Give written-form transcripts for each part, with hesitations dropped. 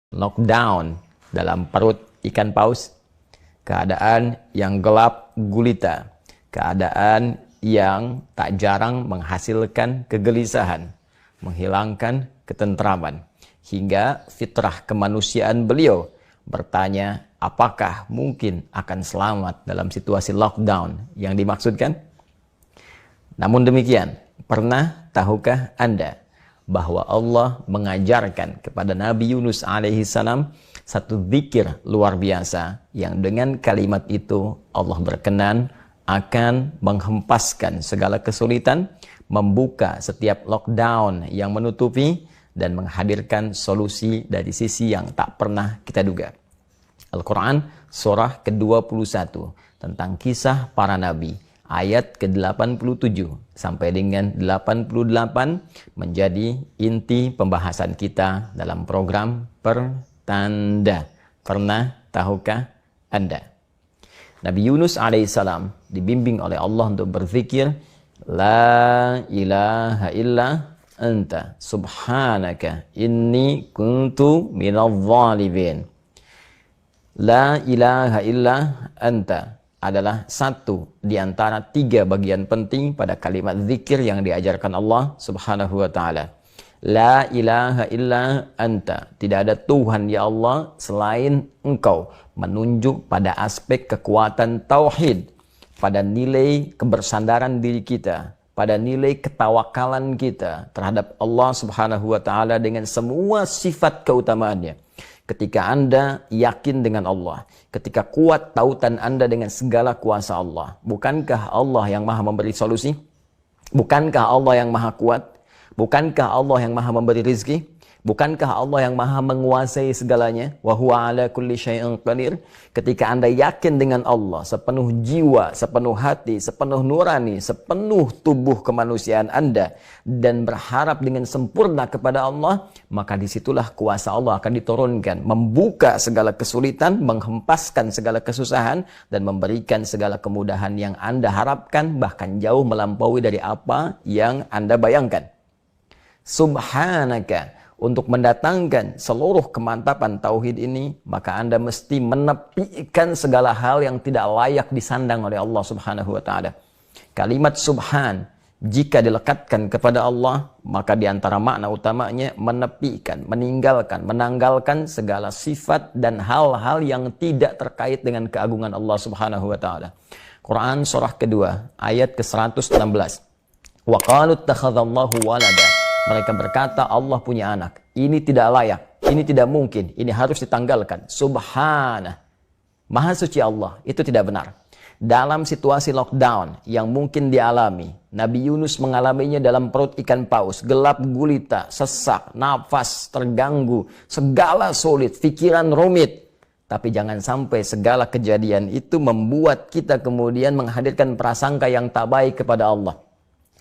lockdown dalam perut ikan paus, keadaan yang gelap gulita, keadaan yang tak jarang menghasilkan kegelisahan, menghilangkan ketentraman, hingga fitrah kemanusiaan beliau bertanya, apakah mungkin akan selamat dalam situasi lockdown yang dimaksudkan? Namun demikian, pernah tahukah Anda bahwa Allah mengajarkan kepada Nabi Yunus alaihissalam satu zikir luar biasa yang dengan kalimat itu Allah berkenan akan menghempaskan segala kesulitan, membuka setiap lockdown yang menutupi, dan menghadirkan solusi dari sisi yang tak pernah kita duga. Al-Quran surah ke-21 tentang kisah para nabi, ayat ke-87 sampai dengan 88 menjadi inti pembahasan kita dalam program Pertanda. Pernah tahukah Anda? Nabi Yunus alaihissalam dibimbing oleh Allah untuk berzikir, La ilaha illa anta subhanaka inni kuntu minadh dhalimin. La ilaha illa anta adalah satu di antara tiga bagian penting pada kalimat zikir yang diajarkan Allah subhanahu wa ta'ala. La ilaha illa anta, tidak ada Tuhan ya Allah selain Engkau, menunjuk pada aspek kekuatan tauhid, pada nilai kebersandaran diri kita, pada nilai ketawakalan kita terhadap Allah subhanahu wa ta'ala dengan semua sifat keutamaannya. Ketika Anda yakin dengan Allah, ketika kuat tautan Anda dengan segala kuasa Allah, bukankah Allah yang maha memberi solusi? Bukankah Allah yang maha kuat? Bukankah Allah yang maha memberi rizki? Bukankah Allah yang maha menguasai segalanya? Wa huwa ala kulli syai'in qadir. Ketika Anda yakin dengan Allah sepenuh jiwa, sepenuh hati, sepenuh nurani, sepenuh tubuh kemanusiaan Anda, dan berharap dengan sempurna kepada Allah, maka disitulah kuasa Allah akan diturunkan, membuka segala kesulitan, menghempaskan segala kesusahan, dan memberikan segala kemudahan yang Anda harapkan, bahkan jauh melampaui dari apa yang Anda bayangkan. Subhanaka, untuk mendatangkan seluruh kemantapan tauhid ini, maka Anda mesti menepikan segala hal yang tidak layak disandang oleh Allah subhanahu wa ta'ala. Kalimat subhan, jika dilekatkan kepada Allah, maka diantara makna utamanya menepikan, meninggalkan, menanggalkan segala sifat dan hal-hal yang tidak terkait dengan keagungan Allah subhanahu wa ta'ala. Quran surah kedua, ayat ke-116. Wa qalu ittakhadallahu walada. Mereka berkata Allah punya anak. Ini tidak layak, ini tidak mungkin, ini harus ditanggalkan. Subhanah, maha suci Allah, itu tidak benar. Dalam situasi lockdown yang mungkin dialami, Nabi Yunus mengalaminya dalam perut ikan paus, gelap gulita, sesak, nafas terganggu, segala sulit, pikiran rumit. Tapi jangan sampai segala kejadian itu membuat kita kemudian menghadirkan prasangka yang tak baik kepada Allah.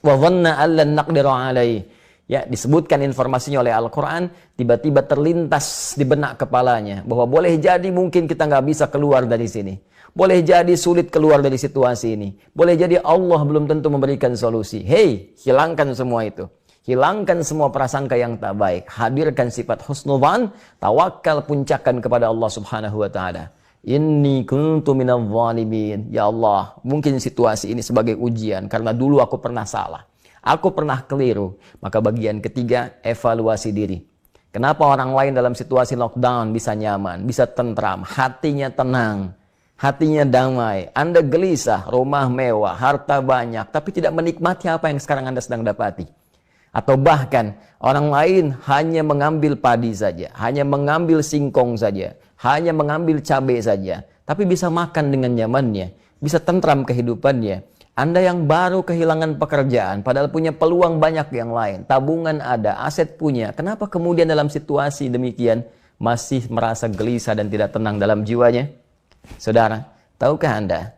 Wa dhanna allan naqdiru alaihi. Ya, disebutkan informasinya oleh Al-Quran, tiba-tiba terlintas di benak kepalanya bahwa boleh jadi mungkin kita nggak bisa keluar dari sini. Boleh jadi sulit keluar dari situasi ini. Boleh jadi Allah belum tentu memberikan solusi. Hei, hilangkan semua itu. Hilangkan semua prasangka yang tak baik. Hadirkan sifat husnudzan, tawakal, puncakan kepada Allah subhanahu wa ta'ala. Inni kuntu minadh dhalimin. Ya Allah, mungkin situasi ini sebagai ujian karena dulu aku pernah salah. Aku pernah keliru. Maka bagian ketiga, evaluasi diri. Kenapa orang lain dalam situasi lockdown bisa nyaman, bisa tentram, hatinya tenang, hatinya damai. Anda gelisah, rumah mewah, harta banyak, tapi tidak menikmati apa yang sekarang Anda sedang dapati. Atau bahkan orang lain hanya mengambil padi saja, hanya mengambil singkong saja, hanya mengambil cabai saja, tapi bisa makan dengan nyamannya, bisa tentram kehidupannya. Anda yang baru kehilangan pekerjaan, padahal punya peluang banyak yang lain. Tabungan ada, aset punya. Kenapa kemudian dalam situasi demikian masih merasa gelisah dan tidak tenang dalam jiwanya? Saudara, tahukah Anda?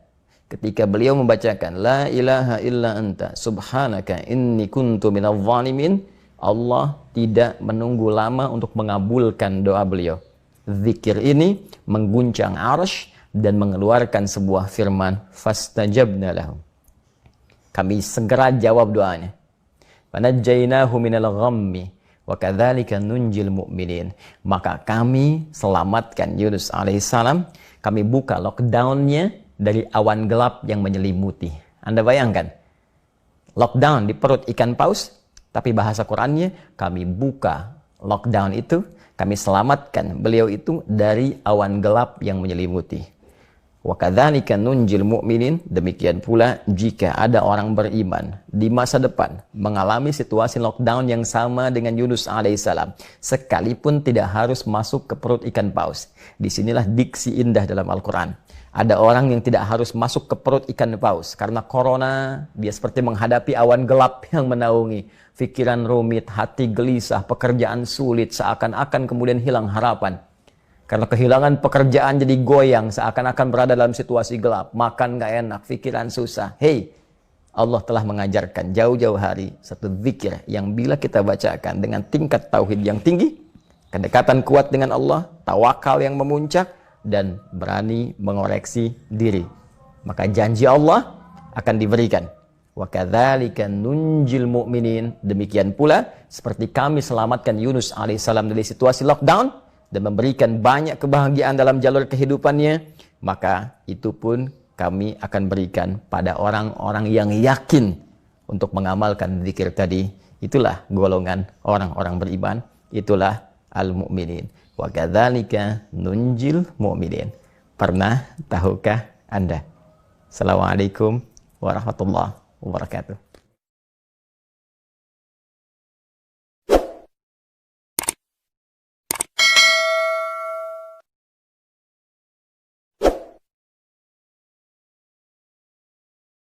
Ketika beliau membacakan, La ilaha illa anta, subhanaka inni kuntu minadh dhalimin, Allah tidak menunggu lama untuk mengabulkan doa beliau. Zikir ini mengguncang arsy dan mengeluarkan sebuah firman, Fastajabna lahum. Kami segera jawab doanya. Fanajjainahu minal ghammi Wa kadzalika nunjil mu'minin. Maka kami selamatkan Yunus alaihissalam. Kami buka lockdownnya dari awan gelap yang menyelimuti. Anda bayangkan, lockdown di perut ikan paus, tapi bahasa Qur'annya kami buka lockdown itu, kami selamatkan beliau itu dari awan gelap yang menyelimuti. Wa kadzalika nunjil mu'minin. Demikian pula jika ada orang beriman di masa depan mengalami situasi lockdown yang sama dengan Yunus alaihissalam, sekalipun tidak harus masuk ke perut ikan paus. Disinilah diksi indah dalam Al-Quran. Ada orang yang tidak harus masuk ke perut ikan paus karena corona, dia seperti menghadapi awan gelap yang menaungi, pikiran rumit, hati gelisah, pekerjaan sulit, seakan-akan kemudian hilang harapan. Karena kehilangan pekerjaan jadi goyang, seakan-akan berada dalam situasi gelap. Makan gak enak, pikiran susah. Hei, Allah telah mengajarkan jauh-jauh hari satu zikir yang bila kita bacakan dengan tingkat tauhid yang tinggi, kedekatan kuat dengan Allah, tawakal yang memuncak, dan berani mengoreksi diri, maka janji Allah akan diberikan. Wa kadzalika nunjil mu'minin. Demikian pula seperti kami selamatkan Yunus alaihissalam dari situasi lockdown dan memberikan banyak kebahagiaan dalam jalur kehidupannya, maka itu pun kami akan berikan pada orang-orang yang yakin untuk mengamalkan zikir tadi. Itulah golongan orang-orang beriman, itulah al-mu'minin. Wa kadzalika nunjil mu'minin. Pernah tahukah Anda? Assalamualaikum warahmatullahi wabarakatuh.